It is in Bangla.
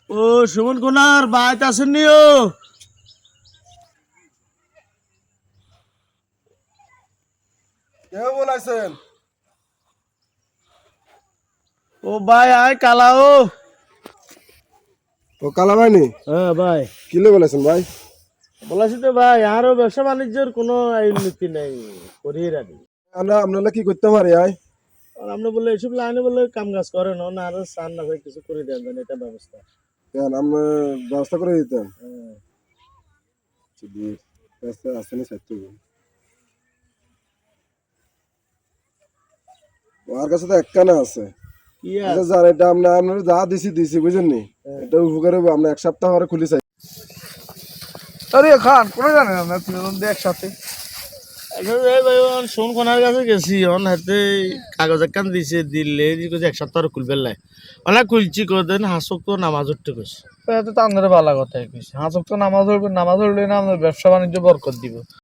ও সুমন কোনার বাইত আসেননি ও? কে বলাইছেন? ও ভাই আয় কালা ও। ও কালা ভাই নি? হ্যাঁ ভাই কিলে বলেছেন ভাই? বলাছি তো ভাই আরো ব্যবসা বাণিজ্যের কোনো উন্নতি নেই, করিয়ে রাখি। আপনারা কি করতে পারি আয়? আর আপনি বললে এইসব লাইনে বললে কাম কাজ করে না আরো চান না ভাই কিছু করে দেন এটা ব্যবস্থা। কেন আপনি ব্যবস্থা করে দিতেন? হ্যাঁ। যদি ব্যবস্থা আসেনি সাথে ওর কাছে তো একখানা আছে। কি আচ্ছা আছে? স্যার, এটা আপনারা যা দিছি বুঝেন নি, এটা উপকার হবে। আমরা এক সপ্তাহ পরে খুলি চাই। আরে খান কোনো জানেন না তিনজন দিয়ে একসাথে। আসলে এই ভাই সুমন কোনার কাছে গেছি অন হাতে কাগজ একখান দিছে দিলে এক সপ্তাহ খুলবে লাই অনেক খুলছি কদিন হাসক তো নামাজ উঠতে গেছে। তো এত তো আপনারা ভালো কথাই কইছে। হাঁচক তো নামাজ ধরবে, নামাজ ধরলে না আমাদের ব্যবসা বাণিজ্য বরকত দিব।